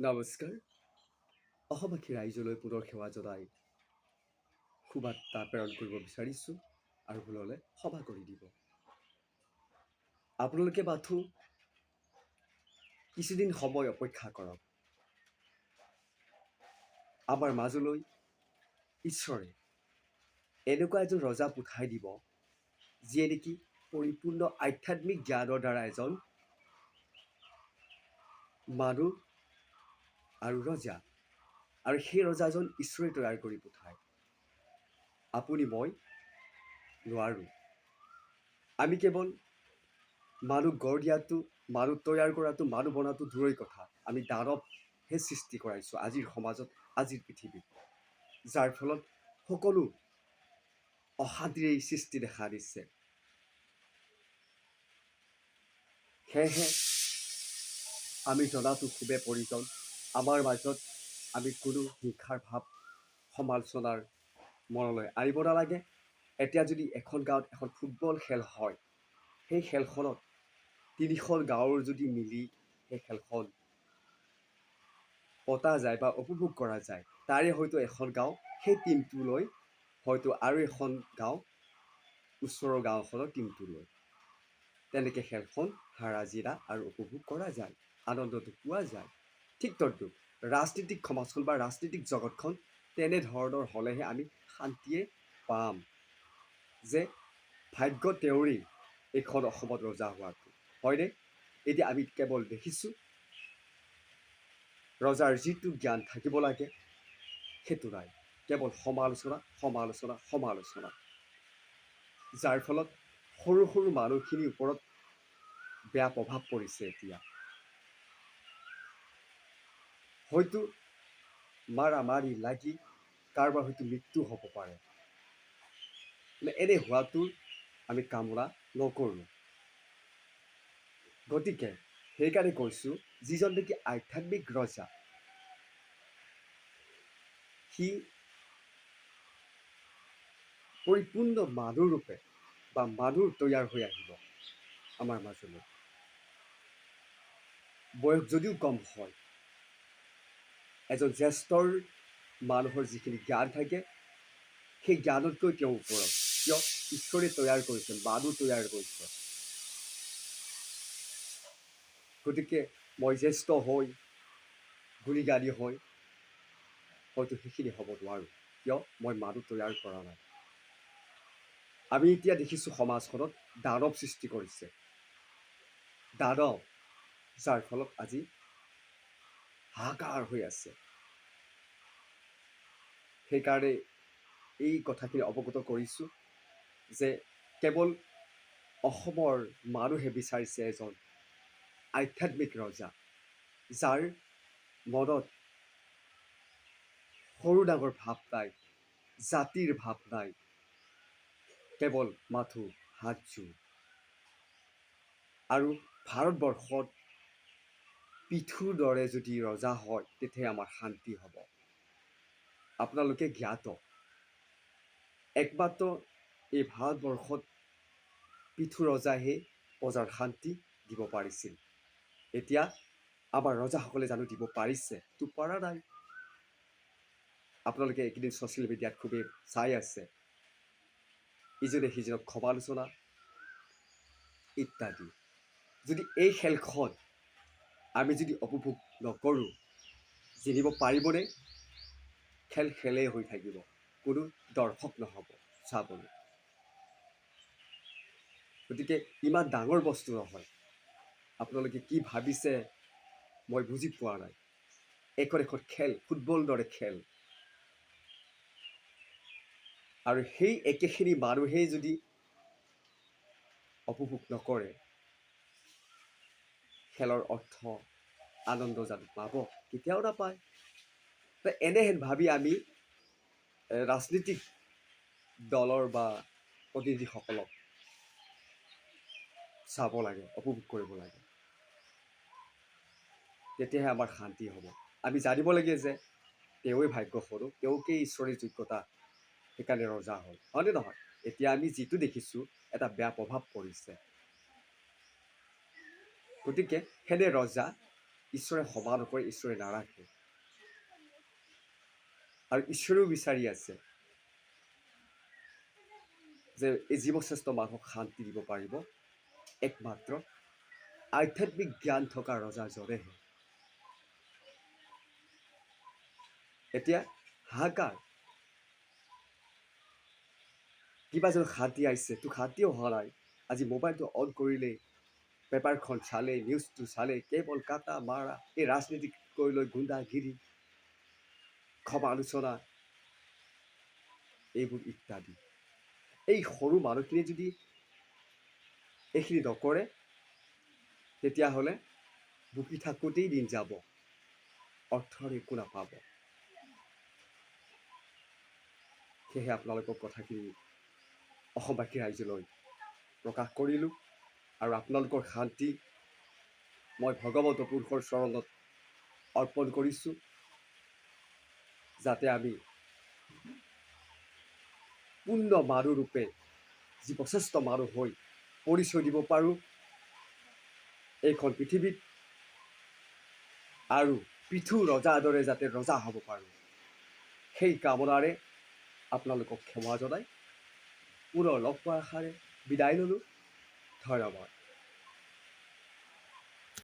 নমস্কাৰ। অসমবাসী ৰাইজলৈ পুনৰ সেৱা জনাই শুভবাৰ্তা প্ৰেৰণ কৰিব বিচাৰিছোঁ আৰু ভুললৈ ক্ষমা কৰি দিব। আপোনালোকে মাথো কিছুদিন সময় অপেক্ষা কৰক। আমাৰ মাজলৈ ঈশ্বৰে এনেকুৱা এজন ৰজা পঠাই দিব, যিয়ে নেকি পৰিপূৰ্ণ আধ্যাত্মিক জ্ঞানৰ দ্বাৰা এজন মানুহ আৰু ৰজা, আৰু সেই ৰজাজন ঈশ্বৰে তৈয়াৰ কৰি পঠায়। আপুনি মই নোৱাৰোঁ। আমি কেৱল মানুহ গঢ় দিয়াটো, মানুহ তৈয়াৰ কৰাটো, মানুহ বনাটো দূৰৈৰ কথা। আমি দানৱহে সৃষ্টি কৰাইছোঁ আজিৰ সমাজত, আজিৰ পৃথিৱীত, যাৰ ফলত সকলো অশান্তিৰ সৃষ্টি দেখা দিছে। সেয়েহে আমি জনাটো খুবেই প্ৰয়োজন। আমাৰ মাজত আমি কোনো হিংসাৰ ভাৱ সমালোচনাৰ মনলৈ আনিব নালাগে। এতিয়া যদি এখন গাঁৱত এখন ফুটবল খেল হয়, সেই খেলখনত 3খন গাঁৱৰ যদি মিলি সেই খেলখন পতা যায় বা উপভোগ কৰা যায়, তাৰে হয়তো এখন গাঁও সেই টীমটোলৈ, হয়তো আৰু এখন গাঁও ওচৰৰ গাঁওখনৰ টীমটোলৈ, তেনেকৈ খেলখন হাৰা জিৰা আৰু উপভোগ কৰা যায়, আনন্দটো পোৱা যায়। ঠিক তদ্ৰূপ ৰাজনীতিক সমাজখন বা ৰাজনীতিক জগতখন তেনেধৰণৰ হ'লেহে আমি শান্তিয়ে পাম, যে ভাগ্য তেওঁৰেই এইখন অসমত ৰজা হোৱাটো, হয়নে? এতিয়া আমি কেৱল দেখিছোঁ ৰজাৰ যিটো জ্ঞান থাকিব লাগে সেইটো নাই, কেৱল সমালোচনা সমালোচনা সমালোচনা, যাৰ ফলত সৰু সৰু মানুহখিনিৰ ওপৰত বেয়া প্ৰভাৱ পৰিছে। এতিয়া হয়তো মাৰামাৰি লাগি কাৰোবাৰ হয়তো মৃত্যু হ'ব পাৰে, এনে হোৱাটো আমি কামনা নকৰোঁ। গতিকে সেইকাৰণে কৈছোঁ, যিজন নেকি আধ্যাত্মিক ৰজা, সি পৰিপূৰ্ণ মানুহৰূপে বা মানুহ তৈয়াৰ হৈ আহিব আমাৰ মাজলৈ। বয়স যদিও কম হয়, এজন জ্যেষ্ঠৰ মানুহৰ যিখিনি জ্ঞান থাকে, সেই জ্ঞানতকৈ তেওঁৰ ওপৰত, কিয় ঈশ্বৰে তৈয়াৰ কৰিছে, মানুহ তৈয়াৰ কৰিছে। গতিকে মই জ্যেষ্ঠ হৈ গুণীজ্ঞানী হৈ হয়তো সেইখিনি হ'ব নোৱাৰোঁ, কিয় মই মানুহ তৈয়াৰ কৰা নাই। আমি এতিয়া দেখিছোঁ সমাজখনত দানৱ সৃষ্টি কৰিছে, দানৱ, যাৰ ফলত আজি হাহাকাৰ হৈ আছে। সেইকাৰণে এই কথাখিনি অৱগত কৰিছোঁ যে কেৱল অসমৰ মানুহে বিচাৰিছে এজন আধ্যাত্মিক ৰজা, যাৰ মনত সৰু ডাঙৰ ভাৱ নাই, জাতিৰ ভাৱ নাই, কেৱল মাথো হাতযোৰ। আৰু ভাৰতবৰ্ষত পৃথুৰ দৰে যদি ৰজা হয়, তেতিয়া আমাৰ শান্তি হ'ব। আপোনালোকে জ্ঞাত, একমাত্ৰ এই ভাৰতবৰ্ষত পৃথু ৰজাহে প্ৰজাৰ শান্তি দিব পাৰিছিল। এতিয়া আমাৰ ৰজাসকলে জানো দিব পাৰিছে? তো পৰা নাই। আপোনালোকে এইকেইদিন ছ'চিয়েল মিডিয়াত খুবেই চাই আছে, ইজনে সিজনক সমালোচনা ইত্যাদি। যদি এই খেলখন আমি যদি উপভোগ নকৰোঁ, জিনিব পাৰিবনে? খেল খেলেই হৈ থাকিব, কোনো দৰ্শক নহ'ব চাবলৈ। গতিকে ইমান ডাঙৰ বস্তু নহয়। আপোনালোকে কি ভাবিছে মই বুজি পোৱা নাই। এখন এখন খেল, ফুটবল দৰে খেল, আৰু সেই একেখিনি মানুহেই যদি উপভোগ নকৰে, খেলৰ অৰ্থ আনন্দ জানো পাব? কেতিয়াও নাপায়। এনেহেন ভাবি আমি ৰাজনীতিক দলৰ বা প্ৰতিনিধিসকলক চাব লাগে, উপভোগ কৰিব লাগে, তেতিয়াহে আমাৰ শান্তি হ'ব। আমি জানিব লাগে যে তেওঁৱে ভাগ্যস্বৰূপ, তেওঁকেই ঈশ্বৰে যোগ্যতা, সেইকাৰণে ৰজা হ'ল, হয়নে নহয়? এতিয়া আমি যিটো দেখিছোঁ, এটা বেয়া প্ৰভাৱ পৰিছে। গতিকে সেনে ৰজা ঈশ্বৰে ক্ষমা নকৰে, ঈশ্বৰে নাৰাখে। আৰু ঈশ্বৰেও বিচাৰি আছে যে এই জীৱশ্ৰেষ্ঠ মানুহক শান্তি দিব পাৰিব একমাত্ৰ আধ্যাত্মিক জ্ঞান থকা ৰজাজনেহে। এতিয়া হাহাকাৰ, কিবা যেন শান্তি আহিছে, তোক শান্তি অহা নাই। আজি মোবাইলটো অন কৰিলেই, পেপাৰখন চালে, নিউজটো চালে, কেৱল কাটা মাৰা, এই ৰাজনীতিক কৰি লৈ গুণ্ডাগিৰি, সমালোচনা, এইবোৰ ইত্যাদি। এই সৰু মানুহখিনি যদি এইখিনি নকৰে, তেতিয়াহ'লে বুকি থাকোঁতেই দিন যাব, অৰ্থৰ একো নাপাব। সেয়েহে আপোনালোকৰ কথাখিনি অসমবাসী ৰাইজলৈ প্ৰকাশ কৰিলোঁ। আৰু আপোনালোকৰ শান্তি মই ভগৱন্ত পুৰুষৰ চৰণত অৰ্পণ কৰিছোঁ, যাতে আমি পূৰ্ণ মানুহৰূপে জীৱশ্ৰেষ্ঠ মানুহ হৈ পৰিচয় দিব পাৰোঁ এইখন পৃথিৱীত, আৰু পৃথু ৰজাৰ দৰে যাতে ৰজা হ'ব পাৰোঁ, সেই কামনাৰে আপোনালোকক ক্ষমা জনাই পুনৰ লগ পোৱাৰ আশাৰে বিদায় ল'লোঁ। ধন্যবাদ।